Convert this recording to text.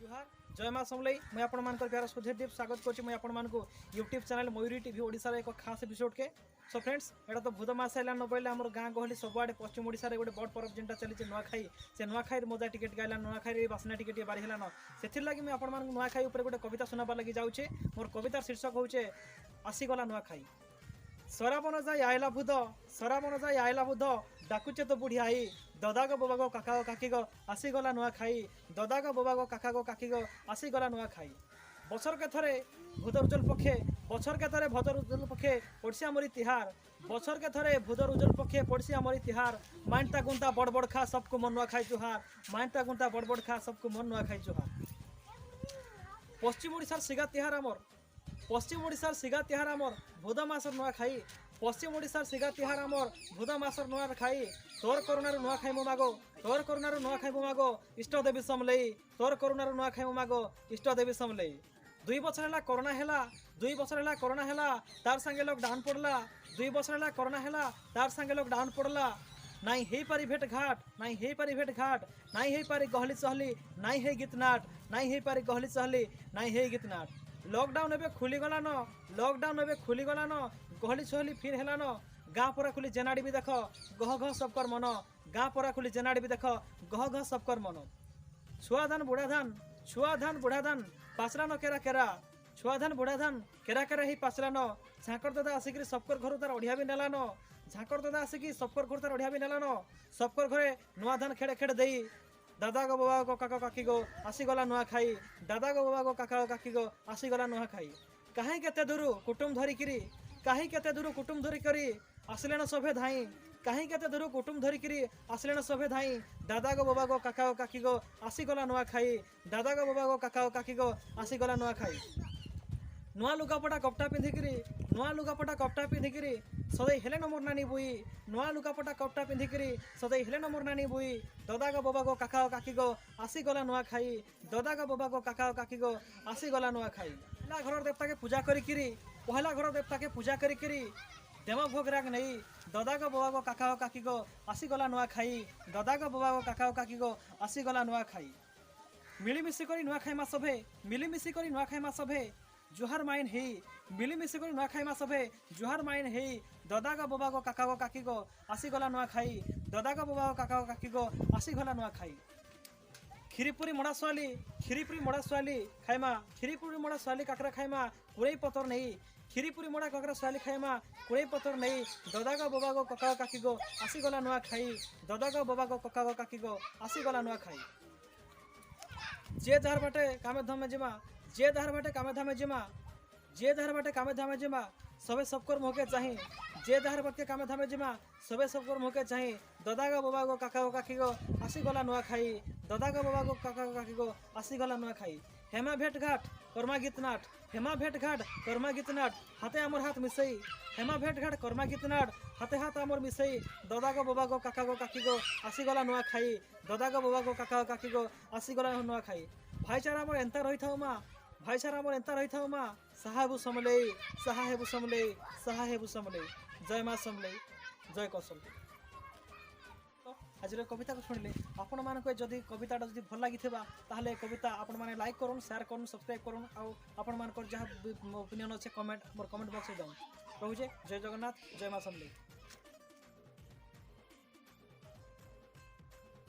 जुहार जय माँ समलई मुझे आपण मान प्यार सुधीरदीप स्वागत करुँच मुझे आपण मानक YouTube channel Mayuri TV Odisha एक खास एपिसोड के सो फ्रेंड्स एटा तो भूत मास आइलान बोले आम गाँ गहली सबुआड़े पश्चिम ओडिशा गोटे बड़ पर्व जेनटा चली नुआखाई से नुआखाई मजा टिकेट गाइलान नुआखाई बासना टिके बारी हेलान से लगी मुझे आपण मानक नुआखाई उपर गोटे कविता सुनाबार लगी जाऊे मोर कवितार शीर्षक होचे आसीगला नुआखाई। सराबन जाई आइला बुध सराबन जाई आइला बुध डाकुचे तो बुढ़ी आई ददा गो बोबा गो काका गो काकी गो आसीगला नुआखाई ददा गो बोबा गो काका गो काकी गो आसीगला नुआखाई। बछर के थरे भूदर उज्जवल पक्षे बछर के थरे भदर उज्जवल पक्षे पड़सी आमरी तिहार बछर के थरे भूदर उज्जवल पक्षे पड़सी आमरी तिहार माइनता गुंता बड़ बड़ खा सबको मन नुआखाई जुहार माइनता गुंता बड़ बड़ खा सबको मन नुआखाई जुहार। पश्चिम ओडिशार सिगा तिहार आमर पश्चिम ओडिशार सिगा तिहार आमर भूद मासर नुआखाई पश्चिम ओडिशार सिगा तिहार आमर भूद मासर नुआखाई। तोर करुणार नुआखाई मो मागो तोर करुणार नुआखाई मो मागो इष्ट देवी समलई तोर करुणार नुआखाई मो मागो इष्ट देवी समलई। 2 बछर हेला कोरोना हेला 2 बछर हेला कोरोना हेला तार संगे लॉकडाउन पड़ला 2 बछर हेला कोरोना हेला तार संगे लॉकडाउन पड़ला नाई हे पारी भेट घाट नाई हे पारी भेट घाट नाई हे पारी गहली सहली नाई हे गीतनाट नाई हे पारी गहली सहली नाई हे गीतनाट। लॉकडाउन एबे खुली गला न लॉकडाउन एबे खुली गला न गहली सहली फिर हेला न गाँ परा खुली जेनाड़ी भी देख गह गह सबकर मन गाँ परा खुली जेनाड़ी भी देख गह गह सबकर मन। छुआ धान बुढ़ा धान पाचला न केरा केरा छुआ धान बुढ़ा धान केरा केरा ही पाचला न झाकर दादा आसिक सबकर घर तार ओढ़िया भी नेला न झाकर दादा आसिक सबकर घर तार ओढ़िया भी नेला न सबकर घरे नुआ धान खेड़े खेड़े देई दादा गो बाबा गो काका काकी गो आसीगला नुआखाई दादा गो बाबा गो काका काकी गो आसीगला नुआखाई। कहीं केते दूर कुटुम धरिकिरी कहीं केते दूर कुटुम धरिकरी आसलेन सभे धाई कहीं केते दूर कुटुम धरिकिरी आसलेन सभे धाई दादा गो बाबा गो काका काकी गो आसीगला नुआखाई दादा गो बाबा गो काका काकी गो आसीगला नुआखाई। नुआ लुगापटा कपटा पिंधिकिरी नुआ लुगापटा कपटा पिंधिकिरी सदै हेले न मोर नानी बुई नुआ लुगापटा कपटा पिंधिकिरी सदै हेले न मोर नानी बुई ददा गो बाबा गो काका काकी गो आसीगला नुआखाई ददा गो बाबा गो काका काकी गो आसीगला नुआखाई। पहला घर देवता के पूजा करिकिरी पहला घर देवता के पूजा करिकिरी देव भोग राग नहीं ददा गो बाबा गो काका काकी गो आसीगला नुआखाई ददा गो बाबा गो काका काकी गो आसीगला नुआखाई। मिलीमिशी करी नुआखाई मा सभे मिलीमिशी करी नुआखाई मा सभे जुहार माइन हे मिलीमिशी करी नुआखाई मा सभे जुहार माइन हे ददा गो बाबा गो काका गो काकी गो आसीगला नुआखाई ददा गो बाबा गो काका गो काकी गो आसीगला नुआखाई। खीरीपुरी मोड़ा स्वाली खाइमा खीरीपुरी मोड़ा स्वाली काकरा खाइमा कुड़े पतर नहीं खीरीपुरी मोड़ा काकरा स्वाली खाइमा कुड़े पतर नहीं ददा गो बाबा गो काका काकी गो आसीगला नुआखाई ददा गो बाबा गो काका गो काकी गो आसीगला नुआखाई। जे जहर बाटे कामे धामे जिमा जे दहर बाटे कामे धामे जिमा जे दहर बाटे कामे धामे जिमा सबे सबकर मोके चाही जे दहर बाटे कामे धामे जिमा सबे सबकर मोके चाही ददा गो बाबा गो काका गो काकी गो आसीगला नुआखाई ददा गो बाबा गो काका गो काकी गो आसीगला नुआखाई। हेमा भेट घाट कर्मा गीतनाट हेमा भेट घाट कर्मा गीतनाट हाथे आमर हाथ मिसई हेमा भेट घाट कर्मा गीतनाट हाथे हाथ आमर मिसई ददा गो बाबा गो काका गो काकी गो आसीगला नुआखाई ददा गो बाबा गो काका गो काकी गो आसीगला नुआखाई। भाईचारा आमर एंता रही था माँ भाईचारा आमर एंता रही था माँ साहेबु समलई साहेबु समलई साहेबु समलई जय माँ समलई जय कौशल। आज कविता को शुणिले आपण मानक जदि कविता जदि भल लगी ताहले कविता आपण माने लाइक करूँ शेयर करूँ सब्सक्राइब करूँ आउ आपण मानक जहाँ ओपिनियन अच्छे कमेंट मोर कमेंट बॉक्स में जाऊँ रोचे जय जगन्नाथ जय माँ समलई।